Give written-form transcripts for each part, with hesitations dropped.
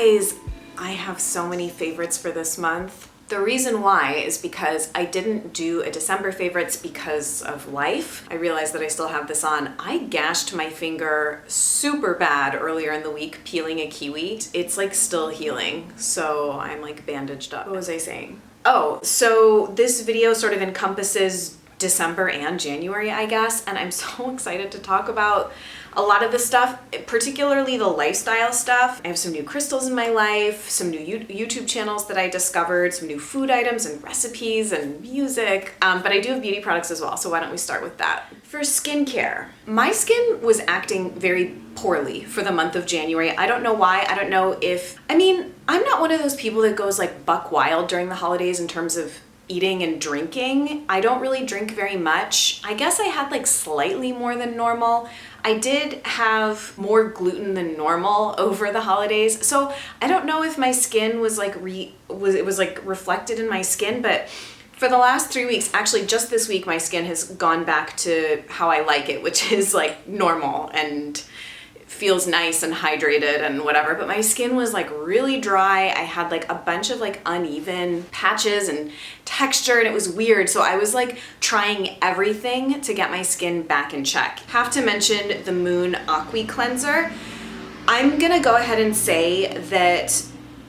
guys, I have so many favorites for this month. The reason why is because I didn't do a December favorites because of life. I realized that I still have this on. I gashed my finger super bad earlier in the week peeling a kiwi. It's like still healing, so I'm like bandaged up. What was I saying? Oh, so this video sort of encompasses December and January, I guess, and I'm so excited to talk about a lot of this stuff, particularly the lifestyle stuff. I have some new crystals in my life, some new YouTube channels that I discovered, some new food items and recipes and music, but I do have beauty products as well, so why don't we start with that. For skincare, my skin was acting very poorly for the month of January. I don't know why. I don't know if, I'm not one of those people that goes like buck wild during the holidays in terms of eating and drinking. I don't really drink very much. I guess I had like slightly more than normal. I did have more gluten than normal over the holidays. So I don't know if my skin was like reflected in my skin, but for the last 3 weeks, actually just this week, my skin has gone back to how I like it, which is like normal and feels nice and hydrated and whatever, but my skin was like really dry. I had like a bunch of like uneven patches and texture, and it was weird. So I was like trying everything to get my skin back in check. Have to mention the Moon Aqui Cleanser. I'm gonna go ahead and say that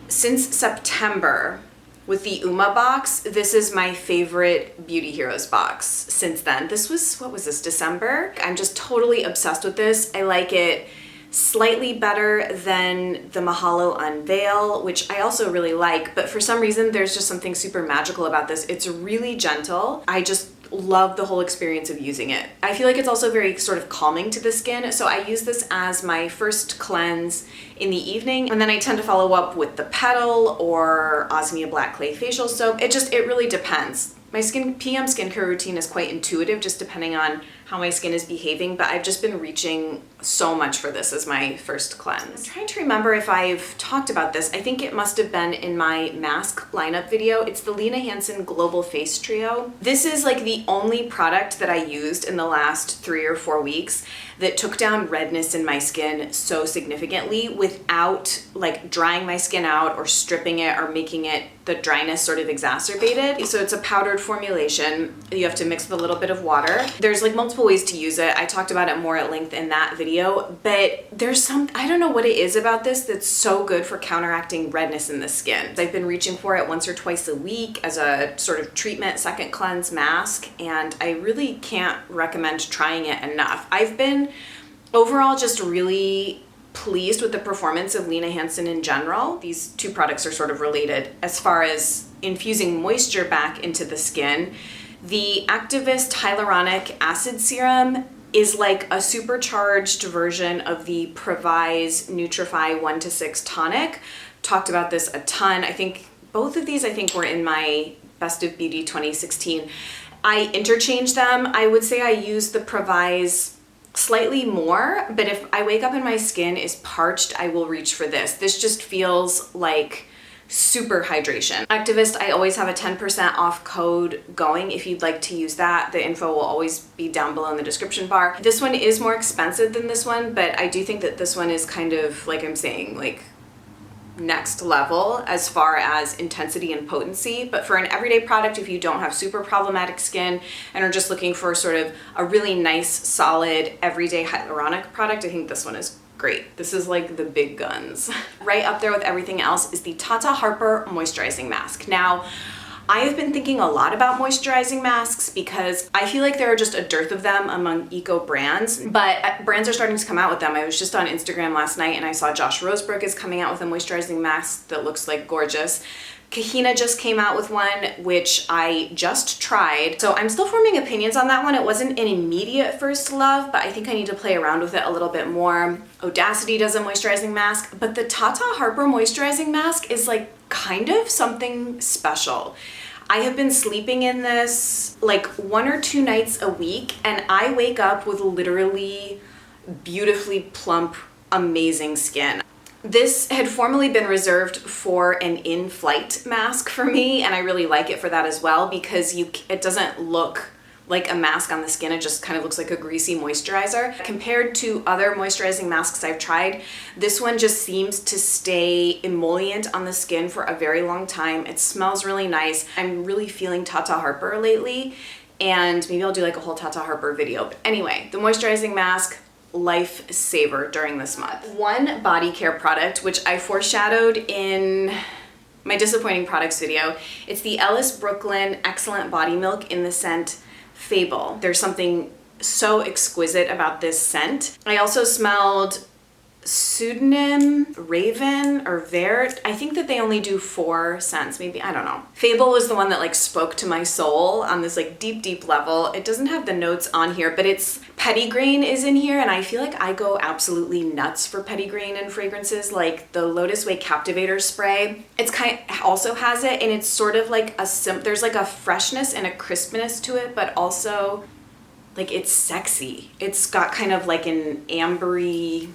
since September, with the Uma box, this is my favorite Beauty Heroes box since then. This was, what was this, December? I'm just totally obsessed with this. I like it slightly better than the Mahalo Unveil, which I also really like, but for some reason there's just something super magical about this. It's really gentle. I just love the whole experience of using it. I feel like it's also very sort of calming to the skin, so I use this as my first cleanse in the evening, and then I tend to follow up with the Petal or Osmia Black Clay Facial Soap. It really depends. My PM skincare routine is quite intuitive, just depending on how my skin is behaving, but I've just been reaching so much for this as my first cleanse. I'm trying to remember if I've talked about this. I think it must have been in my mask lineup video. It's the Lena Hansen Global Face Trio. This is like the only product that I used in the last 3 or 4 weeks that took down redness in my skin so significantly without like drying my skin out or stripping it or making it the dryness sort of exacerbated. So it's a powdered formulation. You have to mix with a little bit of water. There's like multiple ways to use it. I talked about it more at length in that video, but there's I don't know what it is about this that's so good for counteracting redness in the skin. I've been reaching for it once or twice a week as a sort of treatment second cleanse mask, and I really can't recommend trying it enough. I've been overall just really pleased with the performance of Lena Hansen in general. These two products are sort of related as far as infusing moisture back into the skin. The Activist Hyaluronic Acid Serum is like a supercharged version of the Provise Nutrify 1-6 Tonic. Talked about this a ton. I think both of these were in my Best of Beauty 2016. I interchange them. I would say I use the Provise slightly more, but if I wake up and my skin is parched, I will reach for this. This just feels like super hydration. Activist, I always have a 10% off code going if you'd like to use that. The info will always be down below in the description bar. This one is more expensive than this one, but I do think that this one is kind of, like I'm saying, like next level as far as intensity and potency. But for an everyday product, if you don't have super problematic skin and are just looking for sort of a really nice, solid, everyday hyaluronic product, I think this one is great. This is like the big guns. Right up there with everything else is the Tata Harper Moisturizing Mask. Now, I have been thinking a lot about moisturizing masks because I feel like there are just a dearth of them among eco brands, but brands are starting to come out with them. I was just on Instagram last night and I saw Josh Rosebrook is coming out with a moisturizing mask that looks like gorgeous. Kahina just came out with one, which I just tried. So I'm still forming opinions on that one. It wasn't an immediate first love, but I think I need to play around with it a little bit more. Audacity does a moisturizing mask, but the Tata Harper moisturizing mask is like kind of something special. I have been sleeping in this like 1 or 2 nights a week, and I wake up with literally beautifully plump, amazing skin. This had formerly been reserved for an in-flight mask for me, and I really like it for that as well because it doesn't look like a mask on the skin. It just kind of looks like a greasy moisturizer. Compared to other moisturizing masks I've tried, this one just seems to stay emollient on the skin for a very long time. It smells really nice. I'm really feeling Tata Harper lately, and maybe I'll do like a whole Tata Harper video. But anyway, the moisturizing mask, lifesaver during this month. One body care product, which I foreshadowed in my disappointing products video. It's the Ellis Brooklyn Excellent Body Milk in the scent Fable. There's something so exquisite about this scent. I also smelled Pseudonym, Raven, or Vert. I think that they only do 4 scents, maybe, I don't know. Fable was the one that like spoke to my soul on this like deep level. It doesn't have the notes on here, but it's petitgrain is in here, and I feel like I go absolutely nuts for petitgrain in fragrances, like the Lotus Way Captivator spray. It's also has it, and it's sort of like there's like a freshness and a crispness to it, but also like it's sexy. It's got kind of like an ambery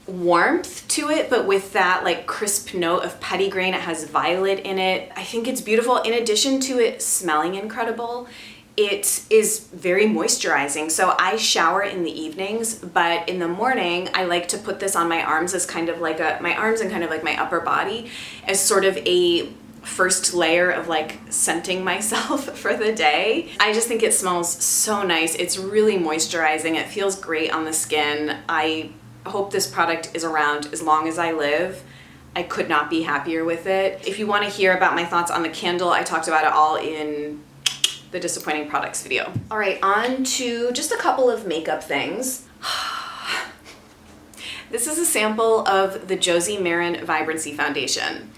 warmth to it, but with that like crisp note of petitgrain. It has violet in it. I think it's beautiful. In addition to it smelling incredible, it is very moisturizing. So I shower in the evenings, but in the morning I like to put this on my arms as kind of like my arms and kind of like my upper body as sort of a first layer of like scenting myself for the day. I just think it smells so nice. It's really moisturizing. It feels great on the skin. I hope this product is around as long as I live. I could not be happier with it. If you want to hear about my thoughts on the candle, I talked about it all in the disappointing products video. All right, on to just a couple of makeup things. This is a sample of the Josie Maran Vibrancy Foundation.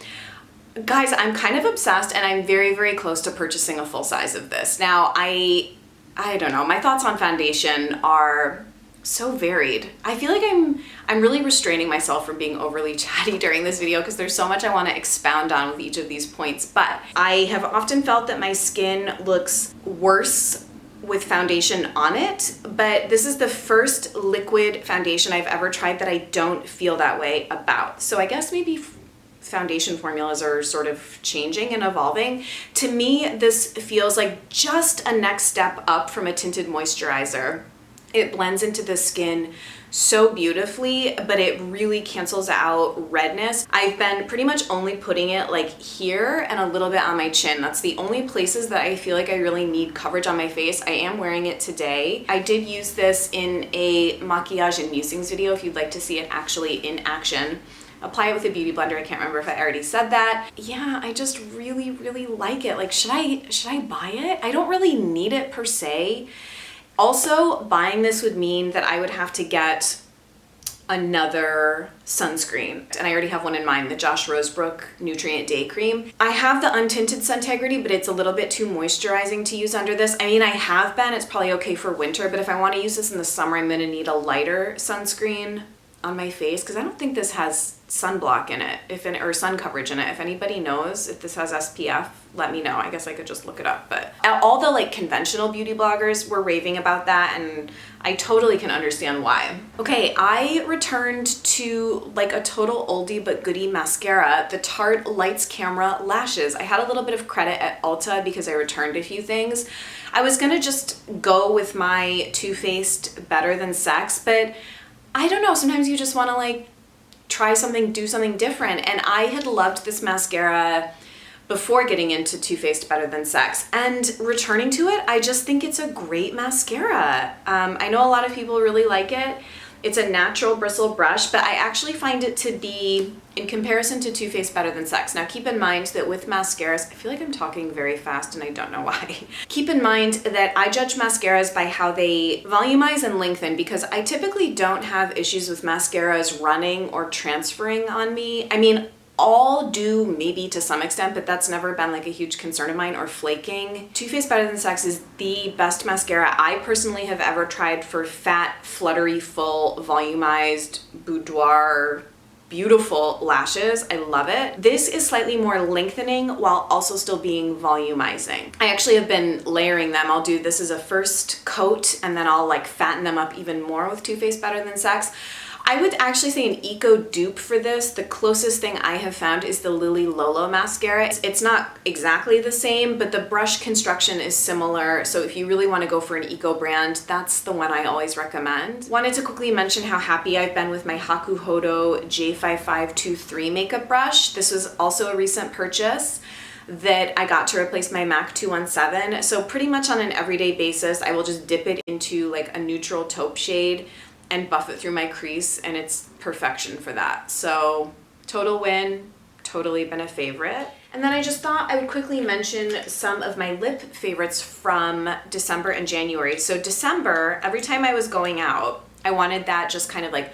Guys, I'm kind of obsessed, and I'm very close to purchasing a full size of this. Now, I don't know, my thoughts on foundation are so varied. I feel like I'm really restraining myself from being overly chatty during this video because there's so much I want to expound on with each of these points, but I have often felt that my skin looks worse with foundation on it, but this is the first liquid foundation I've ever tried that I don't feel that way about. So I guess maybe foundation formulas are sort of changing and evolving. To me, this feels like just a next step up from a tinted moisturizer. It blends into the skin so beautifully, but it really cancels out redness. I've been pretty much only putting it like here and a little bit on my chin. That's the only places that I feel like I really need coverage on my face. I am wearing it today. I did use this in a maquillage and musings video if you'd like to see it actually in action. Apply it with a beauty blender. I can't remember if I already said that. Yeah, I just really like it. Like, should I buy it? I don't really need it per se. Also, buying this would mean that I would have to get another sunscreen, and I already have one in mind, the Josh Rosebrook Nutrient Day Cream. I have the untinted Suntegrity, but it's a little bit too moisturizing to use under this. I mean, I have been, it's probably okay for winter, but if I want to use this in the summer, I'm gonna need a lighter sunscreen on my face because I don't think this has sunblock in it, or sun coverage in it. If anybody knows if this has SPF, let me know. I guess I could just look it up, but all the like conventional beauty bloggers were raving about that, and I totally can understand why. Okay, I returned to like a total oldie but goodie mascara, the Tarte Lights Camera Lashes. I had a little bit of credit at Ulta because I returned a few things. I was gonna just go with my Too Faced Better Than Sex, but I don't know, sometimes you just wanna like try something, do something different. And I had loved this mascara before getting into Too Faced Better Than Sex, and returning to it, I just think it's a great mascara. I know a lot of people really like it. It's a natural bristle brush, but I actually find it to be, in comparison to Too Faced Better Than Sex. Now keep in mind that with mascaras, I feel like I'm talking very fast and I don't know why. Keep in mind that I judge mascaras by how they volumize and lengthen, because I typically don't have issues with mascaras running or transferring on me. I mean, all do maybe to some extent, but that's never been like a huge concern of mine, or flaking. Too Faced Better Than Sex is the best mascara I personally have ever tried for fat, fluttery, full, volumized, boudoir, beautiful lashes. I love it. This is slightly more lengthening while also still being volumizing. I actually have been layering them. I'll do this as a first coat and then I'll like fatten them up even more with Too Faced Better Than Sex. I would actually say an eco dupe for this. The closest thing I have found is the Lily Lolo mascara. It's not exactly the same, but the brush construction is similar. So if you really want to go for an eco brand, that's the one I always recommend. Wanted to quickly mention how happy I've been with my Hakuhodo J5523 makeup brush. This was also a recent purchase that I got to replace my MAC 217. So pretty much on an everyday basis, I will just dip it into like a neutral taupe shade and buff it through my crease, and it's perfection for that. So total win, totally been a favorite. And then I just thought I would quickly mention some of my lip favorites from December and January. So December, every time I was going out, I wanted that just kind of like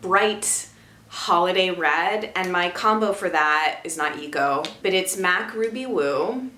bright holiday red, and my combo for that is not eco, but it's MAC Ruby Woo,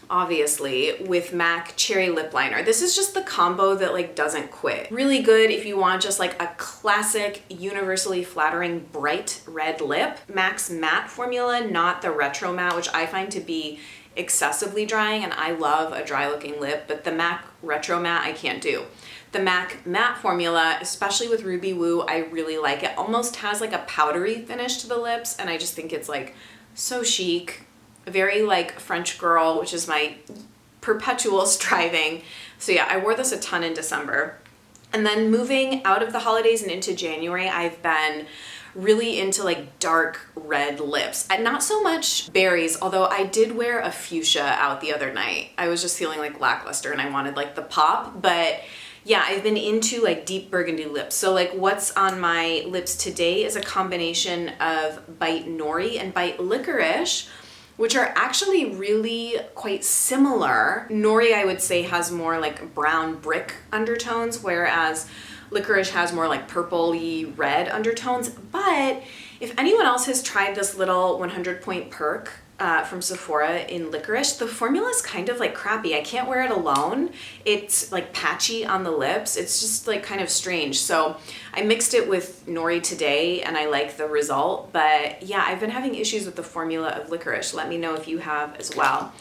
obviously, with MAC Cherry Lip Liner. This is just the combo that like doesn't quit. Really good if you want just like a classic, universally flattering, bright red lip. MAC's matte formula, not the retro matte, which I find to be excessively drying, and I love a dry looking lip, but the MAC retro matte I can't do. The MAC matte formula, especially with Ruby Woo, I really like it. Almost has like a powdery finish to the lips, and I just think it's like so chic. Very like French girl, which is my perpetual striving. So yeah, I wore this a ton in December. And then moving out of the holidays and into January, I've been really into like dark red lips. And not so much berries, although I did wear a fuchsia out the other night. I was just feeling like lackluster and I wanted like the pop, but yeah, I've been into like deep burgundy lips. So like what's on my lips today is a combination of Bite Nori and Bite Licorice, which are actually really quite similar. Nori, I would say, has more like brown brick undertones, whereas Licorice has more like purpley red undertones. But if anyone else has tried this little 100-point perk from Sephora in Licorice, the formula is kind of like crappy. I can't wear it alone. It's like patchy on the lips. It's just like kind of strange. So I mixed it with Nori today and I like the result. But yeah, I've been having issues with the formula of Licorice. Let me know if you have as well.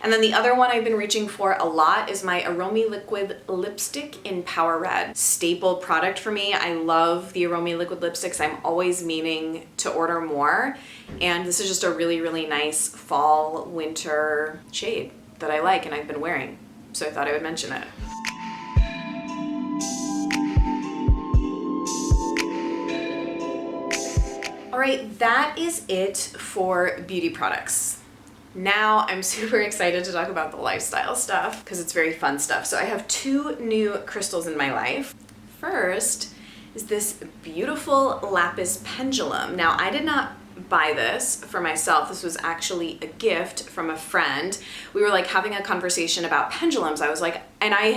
And then the other one I've been reaching for a lot is my Aromi Liquid Lipstick in Power Red. Staple product for me. I love the Aromi Liquid Lipsticks. I'm always meaning to order more. And this is just a really, really nice fall, winter shade that I like and I've been wearing. So I thought I would mention it. All right, that is it for beauty products. Now I'm super excited to talk about the lifestyle stuff because it's very fun stuff. So I have two new crystals in my life. First is this beautiful lapis pendulum. Now I did not buy this for myself. This was actually a gift from a friend. We were like having a conversation about pendulums. I was like, and I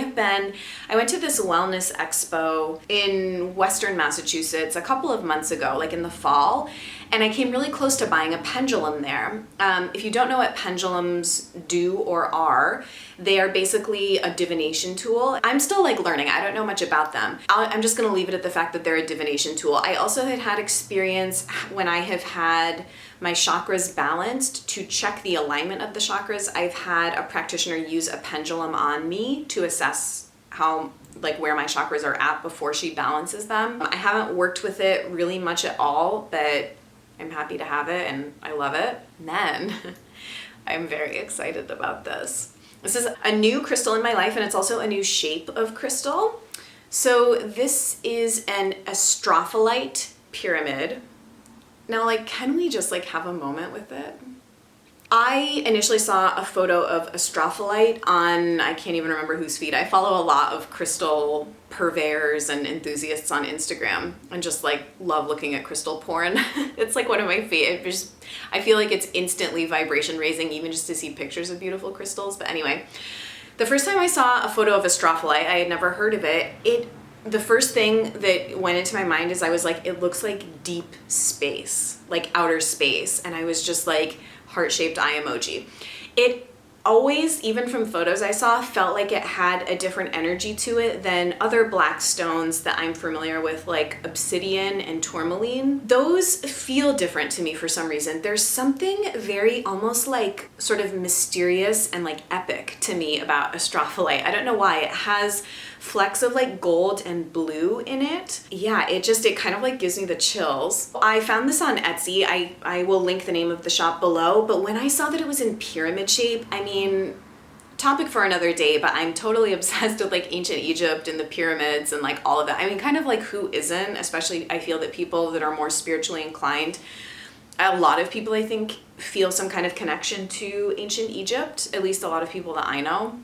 went to this wellness expo in Western Massachusetts a couple of months ago, like in the fall, and I came really close to buying a pendulum there. If you don't know what pendulums do or are, they are basically a divination tool. I'm still like learning. I don't know much about them. I'm just gonna leave it at the fact that they're a divination tool. I also had experience when I have had my chakras balanced to check the alignment of the chakras. I've had a practitioner use a pendulum on me to assess how, like where my chakras are at before she balances them. I haven't worked with it really much at all, but I'm happy to have it and I love it. And then I'm very excited about this. This is a new crystal in my life and it's also a new shape of crystal. So this is an astrophyllite pyramid. Now, like, can we just like have a moment with it? I initially saw a photo of astrophyllite on, I can't even remember whose feed. I follow a lot of crystal purveyors and enthusiasts on Instagram and just like love looking at crystal porn. It's like one of my favorites. I feel like it's instantly vibration raising even just to see pictures of beautiful crystals. But anyway, the first time I saw a photo of astrophyllite, I had never heard of it. The first thing that went into my mind is I was like, it looks like deep space, like outer space. And I was just like, heart-shaped eye emoji. It always, even from photos I saw, felt like it had a different energy to it than other black stones that I'm familiar with, like obsidian and tourmaline. Those feel different to me for some reason. There's something very almost like sort of mysterious and like epic to me about astrophyllite. I don't know why. It has flecks of like gold and blue in it. Yeah, it kind of like gives me the chills. I found this on Etsy. I will link the name of the shop below, but when I saw that it was in pyramid shape, I mean, topic for another day, but I'm totally obsessed with like ancient Egypt and the pyramids and like all of that. I mean, kind of like who isn't, especially I feel that people that are more spiritually inclined, a lot of people I think feel some kind of connection to ancient Egypt, at least a lot of people that I know.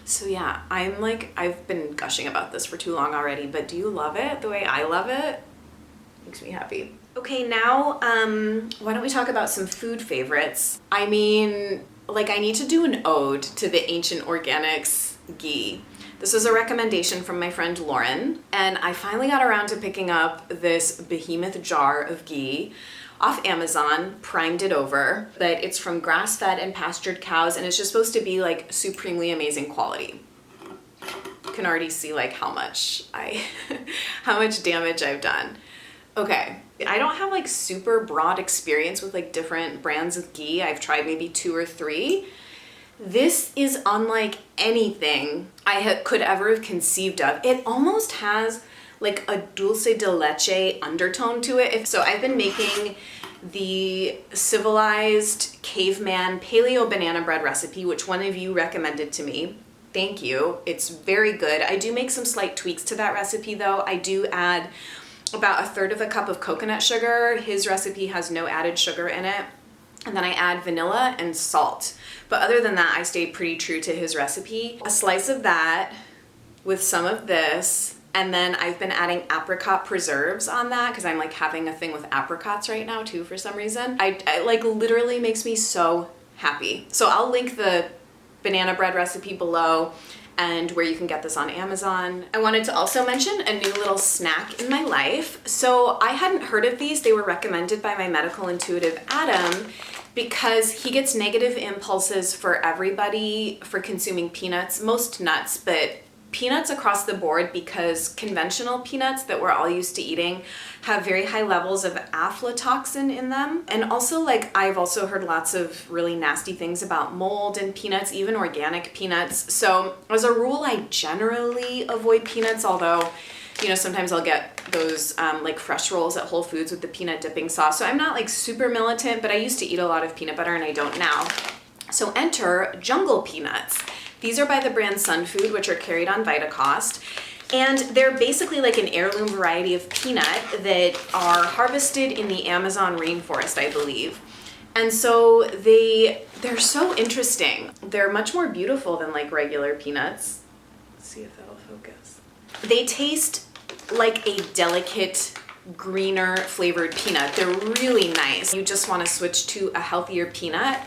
So yeah, I've been gushing about this for too long already, but do you love it the way I love it? Makes me happy. Okay, now why don't we talk about some food favorites? I mean, like I need to do an ode to the Ancient Organics ghee. This was a recommendation from my friend Lauren, and I finally got around to picking up this behemoth jar of ghee off Amazon, primed it over, but it's from grass-fed and pastured cows, and it's just supposed to be like supremely amazing quality. You can already see like how much damage I've done. Okay, I don't have like super broad experience with like different brands of ghee. I've tried maybe 2 or 3. This is unlike anything I could ever have conceived of. It almost has like a dulce de leche undertone to it. So I've been making the civilized caveman paleo banana bread recipe, which one of you recommended to me. Thank you. It's very good. I do make some slight tweaks to that recipe though. I do add about 1/3 cup of coconut sugar. His recipe has no added sugar in it. And then I add vanilla and salt. But other than that, I stay pretty true to his recipe. A slice of that with some of this, and then I've been adding apricot preserves on that because I'm like having a thing with apricots right now too for some reason. I like literally makes me so happy. So I'll link the banana bread recipe below and where you can get this on Amazon. I wanted to also mention a new little snack in my life. So I hadn't heard of these. They were recommended by my medical intuitive Adam because he gets negative impulses for everybody for consuming peanuts, most nuts, but peanuts across the board because conventional peanuts that we're all used to eating have very high levels of aflatoxin in them. And also like I've also heard lots of really nasty things about mold in peanuts, even organic peanuts. So as a rule, I generally avoid peanuts, although you know, sometimes I'll get those like fresh rolls at Whole Foods with the peanut dipping sauce. So I'm not like super militant, but I used to eat a lot of peanut butter and I don't now. So enter jungle peanuts. These are by the brand Sunfood, which are carried on Vitacost. And they're basically like an heirloom variety of peanut that are harvested in the Amazon rainforest, I believe. And so they're so interesting. They're much more beautiful than like regular peanuts. Let's see if that'll focus. They taste like a delicate, greener flavored peanut. They're really nice. You just want to switch to a healthier peanut.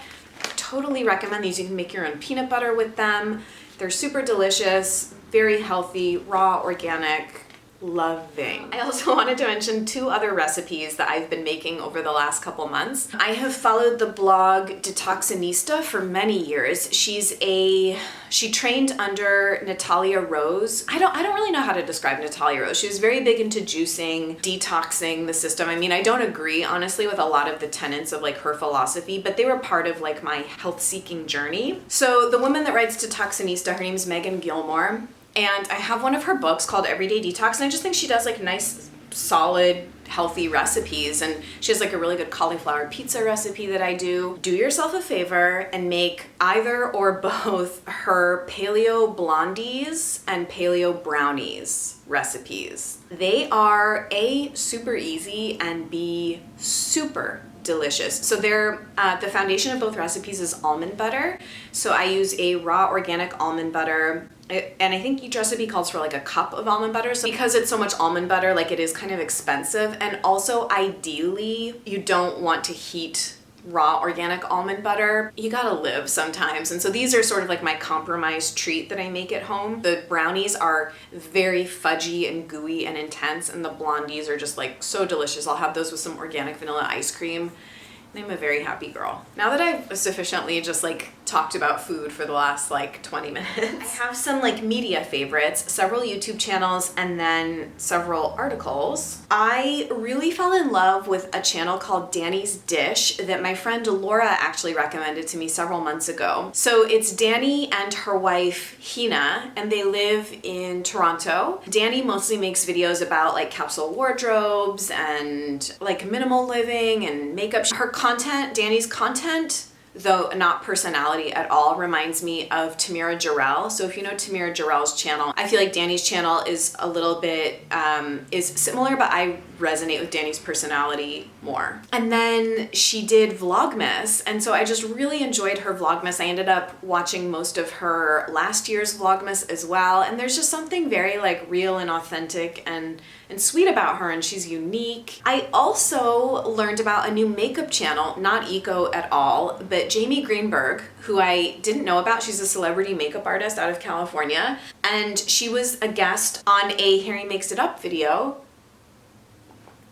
Totally recommend these. You can make your own peanut butter with them. They're super delicious, very healthy, raw, organic, loving. I also wanted to mention 2 other recipes that I've been making over the last couple months. I have followed the blog Detoxinista for many years. She trained under Natalia Rose. I don't really know how to describe Natalia Rose. She was very big into juicing, detoxing the system. I mean, I don't agree honestly with a lot of the tenets of like her philosophy, but they were part of like my health seeking journey. So the woman that writes Detoxinista, her name's Megan Gilmore. And I have one of her books called Everyday Detox, and I just think she does like nice, solid, healthy recipes. And she has like a really good cauliflower pizza recipe that I do. Do yourself a favor and make either or both her paleo blondies and paleo brownies recipes. They are A, super easy, and B, super delicious. So they're the foundation of both recipes is almond butter. So I use a raw organic almond butter. And I think each recipe calls for like a cup of almond butter. So because it's so much almond butter, like it is kind of expensive. And also ideally, you don't want to heat raw organic almond butter. You gotta live sometimes. And so these are sort of like my compromise treat that I make at home. The brownies are very fudgy and gooey and intense, and the blondies are just like so delicious. I'll have those with some organic vanilla ice cream. I'm a very happy girl. Now that I've sufficiently just like talked about food for the last like 20 minutes. I have some like media favorites, several YouTube channels, and then several articles. I really fell in love with a channel called Danny's Dish that my friend Laura actually recommended to me several months ago. So it's Danny and her wife Hina, and they live in Toronto. Danny mostly makes videos about like capsule wardrobes and like minimal living and makeup. Her content, Danny's content, though not personality at all, reminds me of Tamira Jarrell. So if you know Tamira Jarrell's channel, I feel like Danny's channel is a little bit, is similar, but I resonate with Danny's personality more. And then she did Vlogmas, and so I just really enjoyed her Vlogmas. I ended up watching most of her last year's Vlogmas as well, and there's just something very like real and authentic and sweet about her, and she's unique. I also learned about a new makeup channel, not eco at all, but Jamie Greenberg, who I didn't know about. She's a celebrity makeup artist out of California, and she was a guest on a Harry Makes It Up video.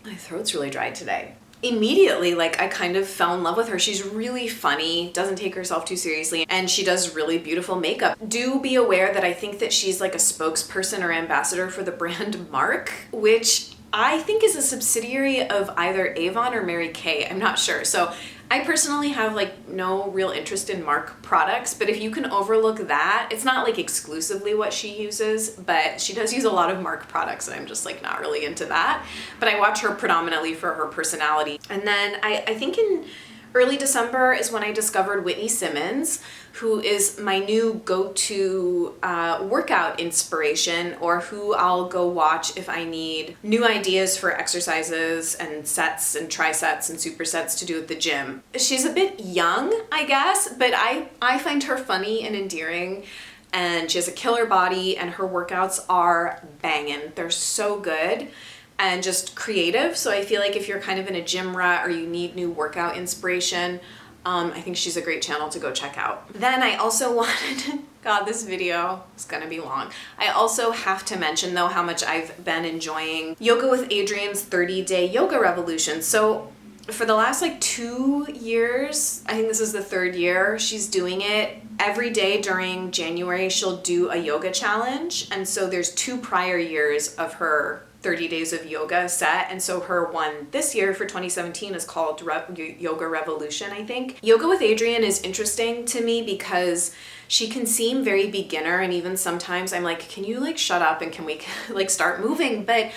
My throat's really dry today. Immediately, like, I kind of fell in love with her. She's really funny, doesn't take herself too seriously, and she does really beautiful makeup. Do be aware that I think that she's like a spokesperson or ambassador for the brand Marc, which I think is a subsidiary of either Avon or Mary Kay. I'm not sure. So I personally have like no real interest in Marc products, but if you can overlook that, it's not like exclusively what she uses, but she does use a lot of Marc products, and I'm just like not really into that. But I watch her predominantly for her personality. And then I think in early December is when I discovered Whitney Simmons, who is my new go-to workout inspiration, or who I'll go watch if I need new ideas for exercises and sets and trisets and supersets to do at the gym. She's a bit young, I guess, but I find her funny and endearing, and she has a killer body, and her workouts are banging. They're so good and just creative. So I feel like if you're kind of in a gym rut or you need new workout inspiration, I think she's a great channel to go check out. Then I also wanted, God, this video is gonna be long. I also have to mention though how much I've been enjoying Yoga with Adrienne's 30-day yoga revolution. So for the last like 2 years, I think this is the 3rd year she's doing it. Every day during January, she'll do a yoga challenge. And so there's 2 prior years of her 30 days of yoga set, and so her one this year for 2017 is called Yoga Revolution, I think. Yoga with Adrienne is interesting to me because she can seem very beginner, and even sometimes I'm like, can you like shut up and can we like start moving? But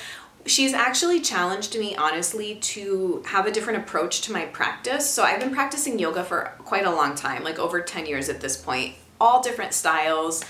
she's actually challenged me honestly to have a different approach to my practice. So I've been practicing yoga for quite a long time, like over 10 years at this point, all different styles.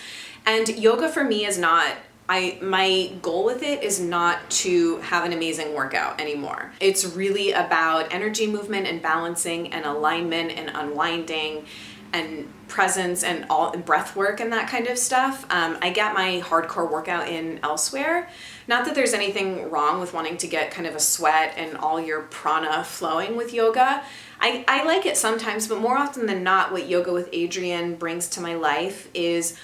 And yoga for me is not, my goal with it is not to have an amazing workout anymore. It's really about energy movement and balancing and alignment and unwinding and presence and all breath work and that kind of stuff. I get my hardcore workout in elsewhere. Not that there's anything wrong with wanting to get kind of a sweat and all your prana flowing with yoga. I like it sometimes, but more often than not, what Yoga with Adrienne brings to my life is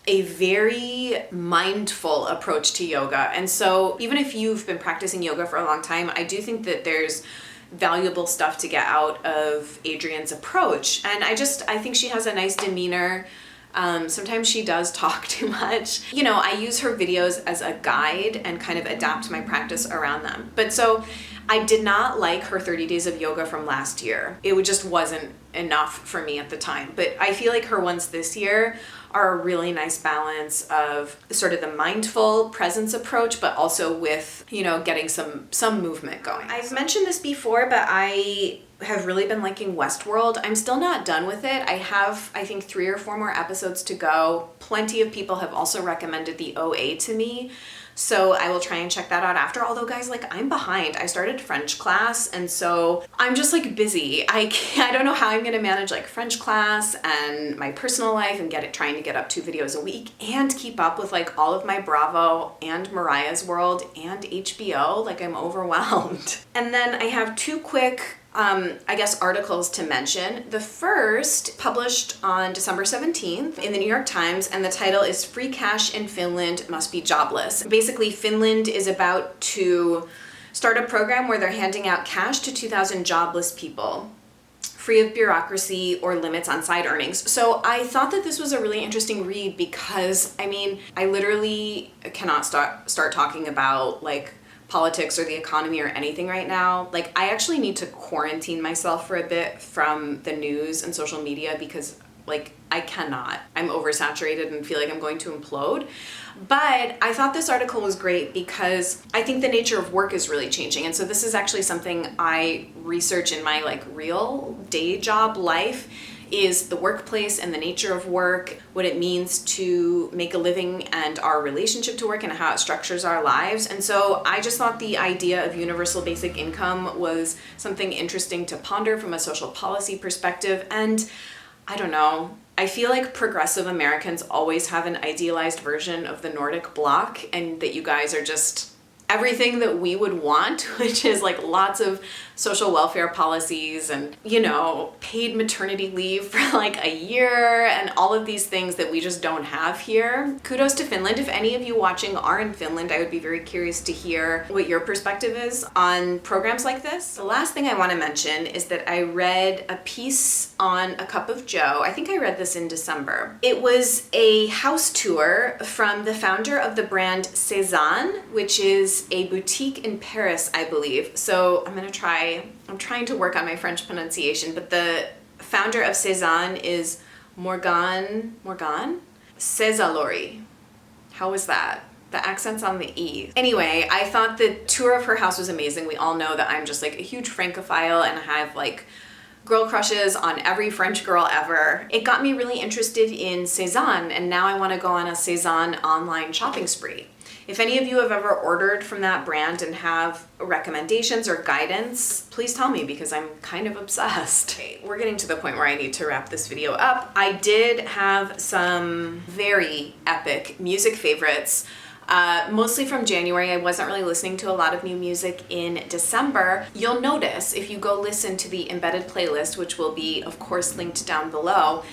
a very mindful approach to yoga. And so even if you've been practicing yoga for a long time, I do think that there's valuable stuff to get out of Adrienne's approach. And I think she has a nice demeanor. Sometimes she does talk too much. You know, I use her videos as a guide and kind of adapt my practice around them. But so I did not like her 30 days of yoga from last year. It just wasn't enough for me at the time. But I feel like her ones this year are a really nice balance of sort of the mindful presence approach, but also with, you know, getting some movement going. I've mentioned this before, but I have really been liking Westworld. I'm still not done with it. I have, I think, 3 or 4 more episodes to go. Plenty of people have also recommended the OA to me, so I will try and check that out after. Although guys, like, I'm behind. I started French class, and so I'm just like busy. I don't know how I'm gonna manage like French class and my personal life and trying to get up 2 videos a week and keep up with like all of my Bravo and Mariah's World and HBO. Like, I'm overwhelmed. And then I have 2 quick I guess articles to mention. The first published on December 17th in the New York Times, and the title is "Free Cash in Finland Must Be Jobless." Basically, Finland is about to start a program where they're handing out cash to 2,000 jobless people free of bureaucracy or limits on side earnings. So I thought that this was a really interesting read because, I mean, I literally cannot start talking about like politics or the economy or anything right now. Like, I actually need to quarantine myself for a bit from the news and social media because like I cannot. I'm oversaturated and feel like I'm going to implode. But I thought this article was great because I think the nature of work is really changing. And so this is actually something I research in my like real day job life, is the workplace and the nature of work, what it means to make a living and our relationship to work and how it structures our lives. And so I just thought the idea of universal basic income was something interesting to ponder from a social policy perspective. And I don't know, I feel like progressive Americans always have an idealized version of the Nordic bloc, and that you guys are just everything that we would want, which is like lots of social welfare policies and, you know, paid maternity leave for like a year and all of these things that we just don't have here. Kudos to Finland. If any of you watching are in Finland, I would be very curious to hear what your perspective is on programs like this. The last thing I want to mention is that I read a piece on A Cup of Joe. I think I read this in December. It was a house tour from the founder of the brand Cézanne, which is a boutique in Paris, I believe. So I'm trying to work on my French pronunciation, but the founder of Cézanne is Morgane Césalori. How was that? The accent's on the E. Anyway, I thought the tour of her house was amazing. We all know that I'm just like a huge Francophile and I have like girl crushes on every French girl ever. It got me really interested in Cézanne, and now I want to go on a Cézanne online shopping spree. If any of you have ever ordered from that brand and have recommendations or guidance, please tell me because I'm kind of obsessed. Okay, we're getting to the point where I need to wrap this video up. I did have some very epic music favorites. Mostly from January. I wasn't really listening to a lot of new music in December. You'll notice if you go listen to the embedded playlist, which will be, of course, linked down below,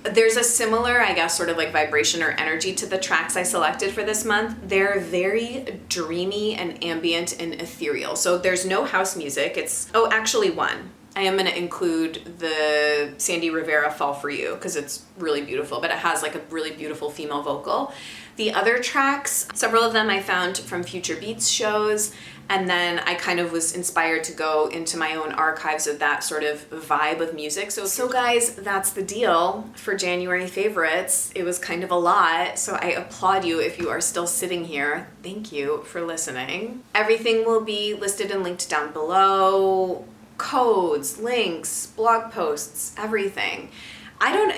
there's a similar, I guess, sort of like vibration or energy to the tracks I selected for this month. They're very dreamy and ambient and ethereal. So there's no house music. Actually one. I am going to include the Sandy Rivera Fall For You because it's really beautiful, but it has like a really beautiful female vocal. The other tracks, several of them I found from Future Beats shows, and then I kind of was inspired to go into my own archives of that sort of vibe of music. So guys, that's the deal for January favorites. It was kind of a lot, so I applaud you if you are still sitting here. Thank you for listening. Everything will be listed and linked down below. Codes, links, blog posts, everything.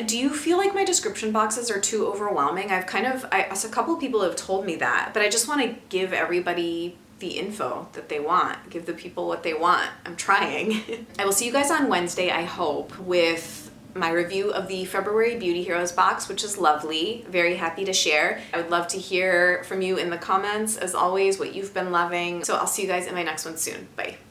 Do you feel like my description boxes are too overwhelming? A couple people have told me that, but I just want to give everybody the info that they want, give the people what they want. I'm trying. I will see you guys on Wednesday, I hope, with my review of the February Beauty Heroes box, which is lovely. Very happy to share. I would love to hear from you in the comments, as always, what you've been loving. So I'll see you guys in my next one soon. Bye.